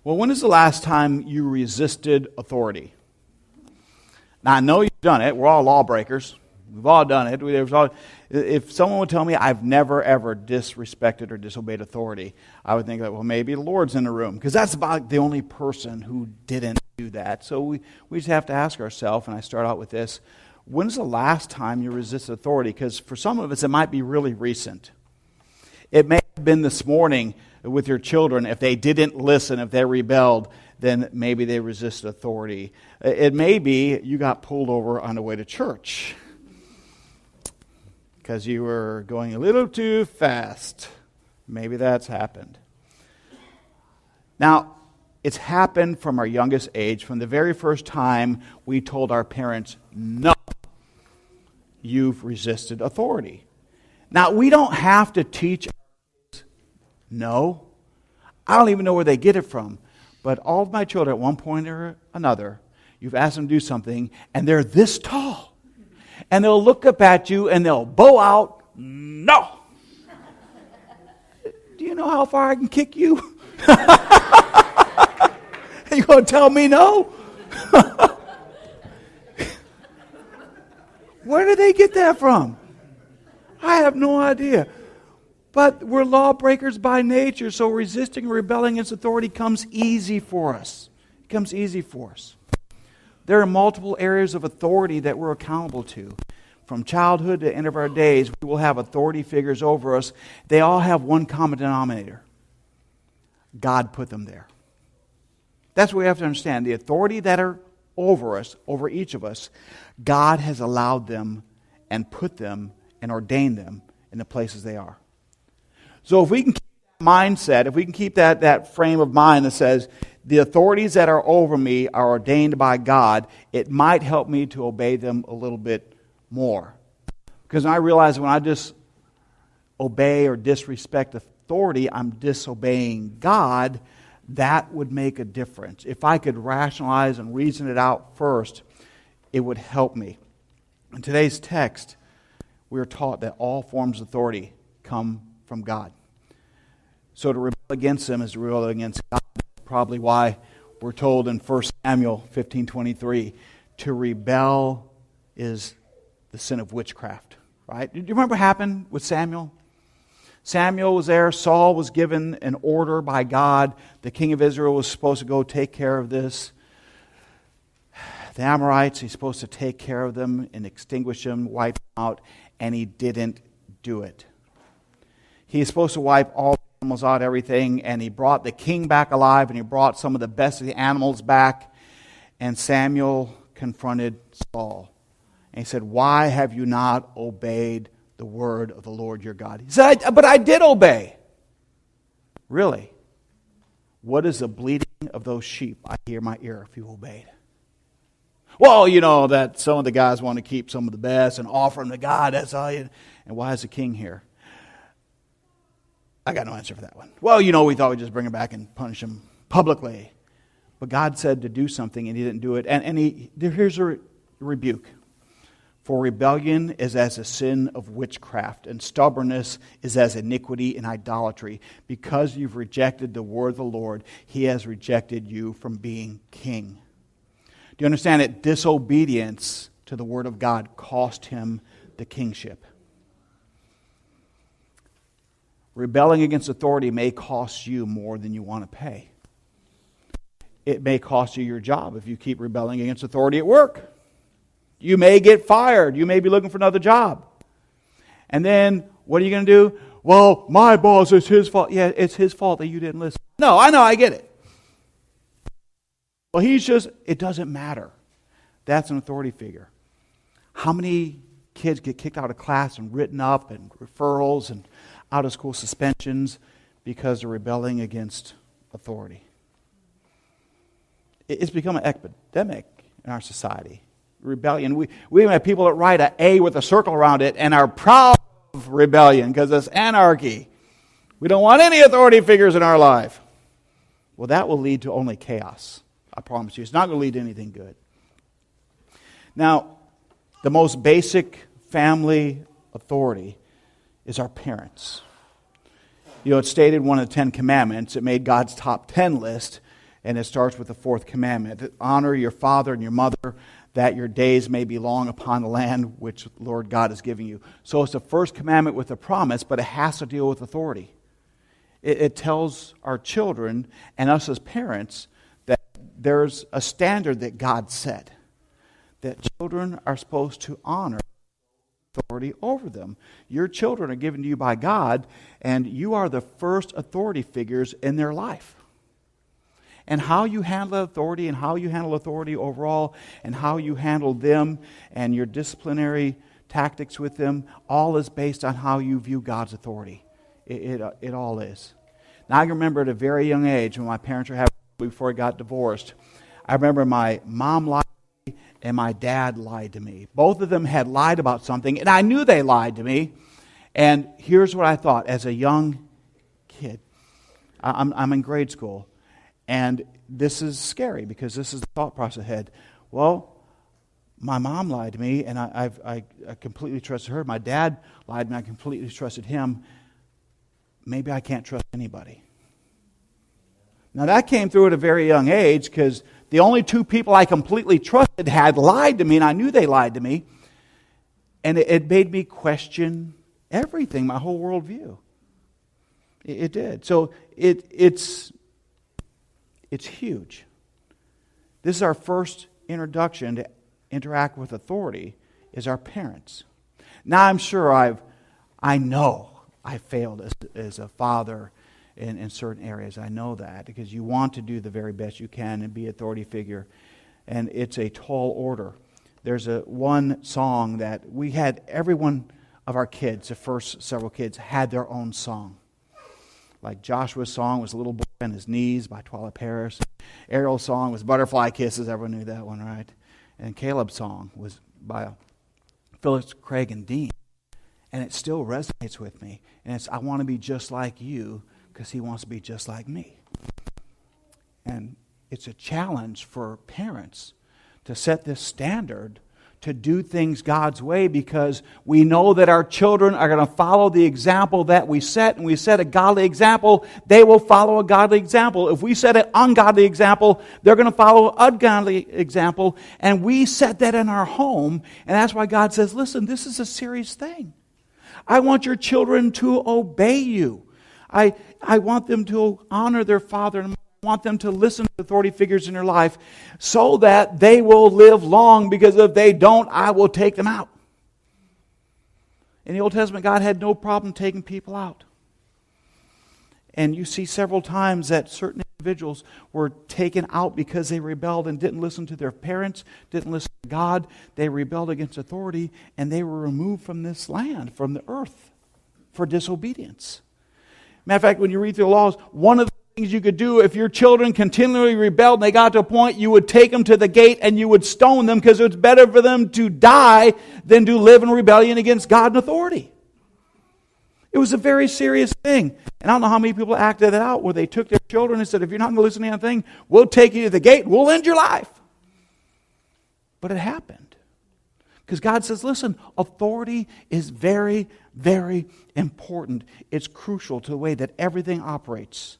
Well, when is the last time you resisted authority? Now, I know you've done it. We're all lawbreakers. We've all done it. If someone would tell me I've never, ever disrespected or disobeyed authority, I would think that, well, maybe the Lord's in the room, because that's about the only person who didn't do that. So we just have to ask ourselves, and I start out with this, when's the last time you resisted authority? Because for some of us, it might be really recent. It may have been this morning with your children. If they didn't listen, if they rebelled, then maybe they resisted authority. It may be you got pulled over on the way to church because you were going a little too fast. Maybe that's happened. Now, it's happened from our youngest age, from the very first time we told our parents, no, you've resisted authority. Now, we don't have to teach no. I don't even know where they get it from. But all of my children, at one point or another, you've asked them to do something, and they're this tall. And they'll look up at you, and they'll bow out, no. Do you know how far I can kick you? You going to tell me no? Where did they get that from? I have no idea. But we're lawbreakers by nature, so resisting and rebelling against authority comes easy for us. It comes easy for us. There are multiple areas of authority that we're accountable to. From childhood to the end of our days, we will have authority figures over us. They all have one common denominator. God put them there. That's what we have to understand. The authority that are over us, over each of us, God has allowed them and put them and ordained them in the places they are. So if we can keep that mindset, if we can keep that frame of mind that says, the authorities that are over me are ordained by God, it might help me to obey them a little bit more. Because I realize when I just obey or disrespect authority, I'm disobeying God. That would make a difference. If I could rationalize and reason it out first, it would help me. In today's text, we are taught that all forms of authority come from God. So to rebel against them is to rebel against God. That's probably why we're told in 1 Samuel 15:23, to rebel is the sin of witchcraft. Right? Do you remember what happened with Samuel? Samuel was there. Saul was given an order by God. The king of Israel was supposed to go take care of this. The Amorites, he's supposed to take care of them and extinguish them, wipe them out, and he didn't do it. He's supposed to wipe all the animals out, everything, and he brought the king back alive, and he brought some of the best of the animals back, and Samuel confronted Saul. And he said, why have you not obeyed the word of the Lord your God? He said, but I did obey. Really? What is the bleating of those sheep I hear in my ear if you obeyed? Well, you know that some of the guys want to keep some of the best and offer them to God. That's all you. And why is the king here? I got no answer for that one. Well, you know, we thought we'd just bring him back and punish him publicly. But God said to do something and he didn't do it. And here's a rebuke. For rebellion is as a sin of witchcraft, and stubbornness is as iniquity and idolatry. Because you've rejected the word of the Lord, he has rejected you from being king. Do you understand that disobedience to the word of God cost him the kingship? Rebelling against authority may cost you more than you want to pay. It may cost you your job if you keep rebelling against authority at work. You may get fired. You may be looking for another job. And then, what are you going to do? Well, my boss, it's his fault. Yeah, it's his fault that you didn't listen. No, I know, I get it. Well, it doesn't matter. That's an authority figure. How many kids get kicked out of class and written up and referrals and out of school suspensions because they're rebelling against authority? It's become an epidemic in our society. Rebellion. We have people that write an A with a circle around it and are proud of rebellion because it's anarchy. We don't want any authority figures in our life. Well, that will lead to only chaos. I promise you. It's not going to lead to anything good. Now, the most basic family authority is our parents. You know, it's stated in one of the 10 Commandments. It made God's top 10 list. And it starts with the fourth commandment. Honor your father and your mother, that your days may be long upon the land which Lord God is giving you. So it's the first commandment with a promise, but it has to deal with authority. It tells our children and us as parents that there's a standard that God set, that children are supposed to honor authority over them. Your children are given to you by God, and you are the first authority figures in their life. And how you handle authority and how you handle authority overall and how you handle them and your disciplinary tactics with them, all is based on how you view God's authority. It all is. Now, I remember at a very young age when my parents were having, before I got divorced, I remember my mom lied to me and my dad lied to me. Both of them had lied about something, and I knew they lied to me. And here's what I thought as a young kid. I'm in grade school. And this is scary because this is the thought process ahead. Well, my mom lied to me, and I completely trusted her. My dad lied to me, I completely trusted him. Maybe I can't trust anybody. Now that came through at a very young age because the only two people I completely trusted had lied to me, and I knew they lied to me. And it made me question everything, my whole worldview. It did. So it's huge. This is our first introduction to interact with authority, is our parents. Now I'm sure I know I failed as a father in certain areas. I know that because you want to do the very best you can and be an authority figure. And it's a tall order. There's one song that we had, every one of our kids, the first several kids, had their own song. Like Joshua's song was Little Boy on His Knees by Twila Paris. Ariel's song was Butterfly Kisses. Everyone knew that one, right? And Caleb's song was by Phyllis, Craig, and Dean. And it still resonates with me. And it's, I want to be just like you because he wants to be just like me. And it's a challenge for parents to set this standard to do things God's way because we know that our children are going to follow the example that we set, and we set a godly example, they will follow a godly example. If we set an ungodly example, they're going to follow an ungodly example, and we set that in our home, and that's why God says, listen, this is a serious thing. I want your children to obey you. I want them to honor their father and mother. I want them to listen to authority figures in their life so that they will live long, because if they don't, I will take them out. In the Old Testament, God had no problem taking people out. And you see several times that certain individuals were taken out because they rebelled and didn't listen to their parents, didn't listen to God. They rebelled against authority, and they were removed from this land, from the earth, for disobedience. Matter of fact, when you read through the laws, one of the things you could do if your children continually rebelled and they got to a point, you would take them to the gate and you would stone them, because it's better for them to die than to live in rebellion against God and authority. It was a very serious thing. And I don't know how many people acted it out where they took their children and said, if you're not going to listen to anything, we'll take you to the gate, we'll end your life. But it happened. Because God says, listen, authority is very, very important. It's crucial to the way that everything operates.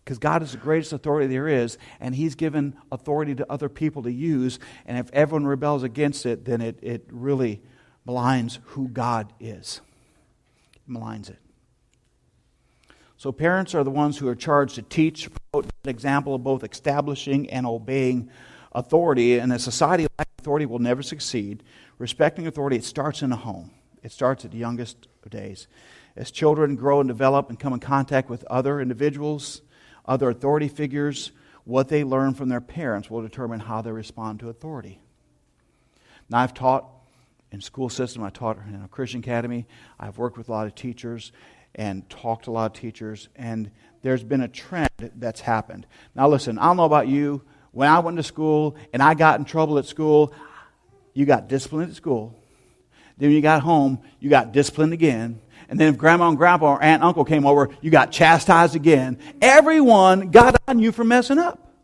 Because God is the greatest authority there is, and He's given authority to other people to use. And if everyone rebels against it, then it really maligns who God is. It maligns it. So parents are the ones who are charged to teach, promote an example of both establishing and obeying authority. And a society like authority will never succeed. Respecting authority, it starts in a home. It starts at the youngest of days. As children grow and develop and come in contact with other individuals, other authority figures, what they learn from their parents will determine how they respond to authority. Now, I've taught in school system, I taught in a Christian academy, I've worked with a lot of teachers and talked to a lot of teachers, and there's been a trend that's happened. Now listen, I don't know about you, when I went to school and I got in trouble at school, you got disciplined at school. Then when you got home, you got disciplined again. And then if grandma and grandpa or aunt and uncle came over, you got chastised again. Everyone got on you for messing up.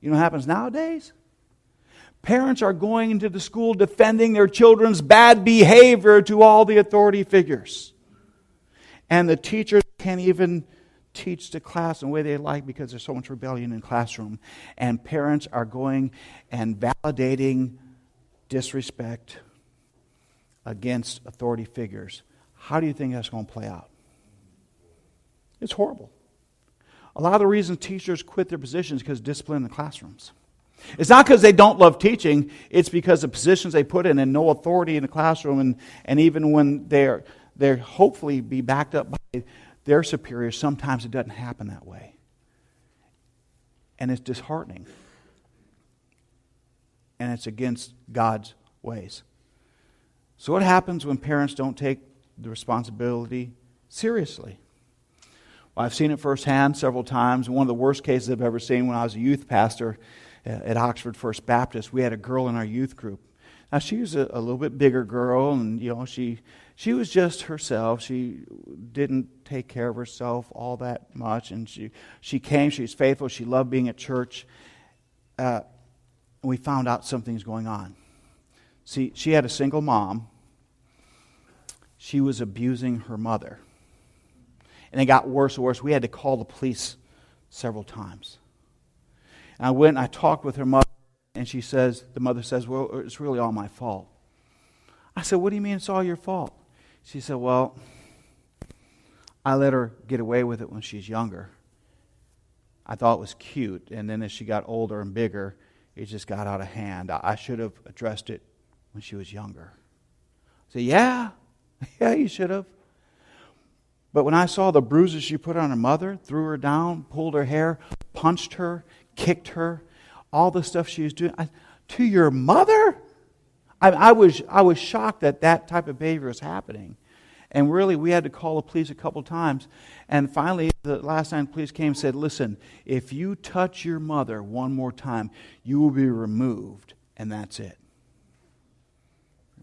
You know what happens nowadays? Parents are going into the school defending their children's bad behavior to all the authority figures. And the teachers can't even teach the class in the way they like because there's so much rebellion in the classroom. And parents are going and validating disrespect against authority figures. How do you think that's going to play out? It's horrible. A lot of the reasons teachers quit their positions is because of discipline in the classrooms. It's not because they don't love teaching. It's because the positions they put in and no authority in the classroom. And even when they're hopefully be backed up by their superiors, sometimes it doesn't happen that way. And it's disheartening. And it's against God's ways. So what happens when parents don't take the responsibility seriously? Well, I've seen it firsthand several times. One of the worst cases I've ever seen when I was a youth pastor at Oxford First Baptist, we had a girl in our youth group. Now, she was a little bit bigger girl, and she was just herself. She didn't take care of herself all that much, and she came, she was faithful, she loved being at church. And we found out something's going on. See, she had a single mom. She was abusing her mother. And it got worse and worse. We had to call the police several times. And I went and I talked with her mother, and the mother says, well, it's really all my fault. I said, what do you mean it's all your fault? She said, well, I let her get away with it when she's younger. I thought it was cute, and then as she got older and bigger, it just got out of hand. I should have addressed it when she was younger. I said, yeah, you should have. But when I saw the bruises she put on her mother, threw her down, pulled her hair, punched her, kicked her, all the stuff she was doing, to your mother? I was shocked that type of behavior was happening. And really, we had to call the police a couple times. And finally, the last time the police came and said, listen, if you touch your mother one more time, you will be removed. And that's it.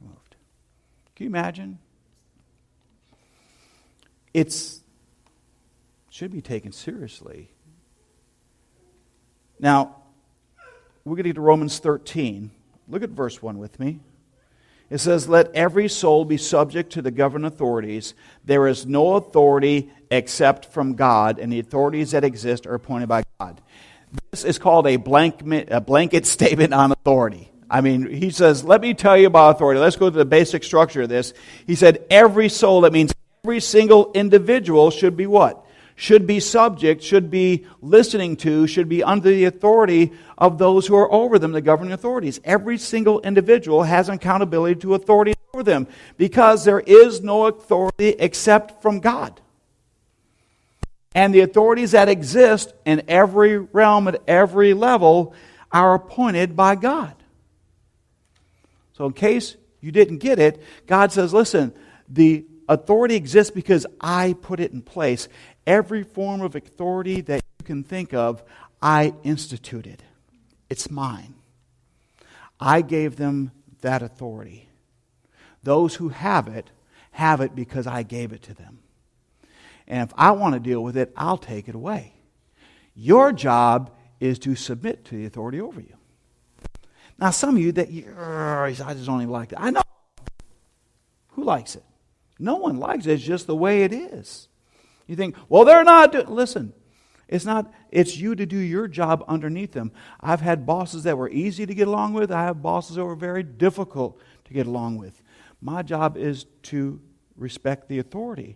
Removed. Can you imagine? It should be taken seriously. Now, we're going to get to Romans 13. Look at verse 1 with me. It says, let every soul be subject to the governing authorities. There is no authority except from God, and the authorities that exist are appointed by God. This is called a blanket statement on authority. I mean, he says, let me tell you about authority. Let's go to the basic structure of this. He said, every soul, that means every single individual should be what? Should be subject, should be listening to, should be under the authority of those who are over them, the governing authorities. Every single individual has an accountability to authority over them because there is no authority except from God. And the authorities that exist in every realm at every level are appointed by God. So in case you didn't get it, God says, listen, the authority exists because I put it in place. Every form of authority that you can think of, I instituted. It's mine. I gave them that authority. Those who have it because I gave it to them. And if I want to deal with it, I'll take it away. Your job is to submit to the authority over you. Now, some of you I just don't even like that. I know. Who likes it? No one likes it. It's just the way it is. You think, well, they're not doing... Listen, it's you to do your job underneath them. I've had bosses that were easy to get along with. I have bosses that were very difficult to get along with. My job is to respect the authority.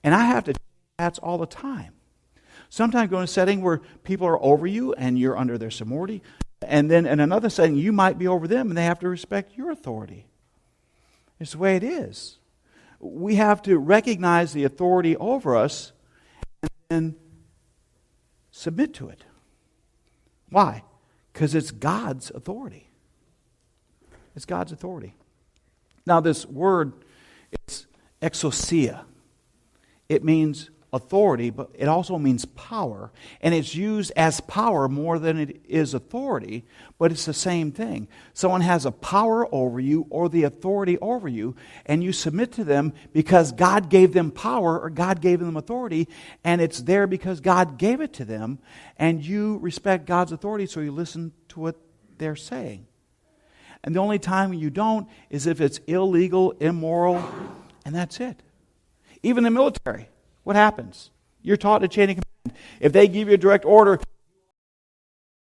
And I have to do that all the time. Sometimes go in a setting where people are over you and you're under their seniority. And then in another setting, you might be over them and they have to respect your authority. It's the way it is. We have to recognize the authority over us and then submit to it. Why? Because it's God's authority. It's God's authority. Now this word, it's exousia. It means authority, but it also means power. And it's used as power more than it is authority, but it's the same thing. Someone has a power over you or the authority over you, and you submit to them because God gave them power or God gave them authority, and it's there because God gave it to them, and you respect God's authority, so you listen to what they're saying. And the only time you don't is if it's illegal, immoral, and that's it. Even in the military, what happens? You're taught a chain of command. If they give you a direct order,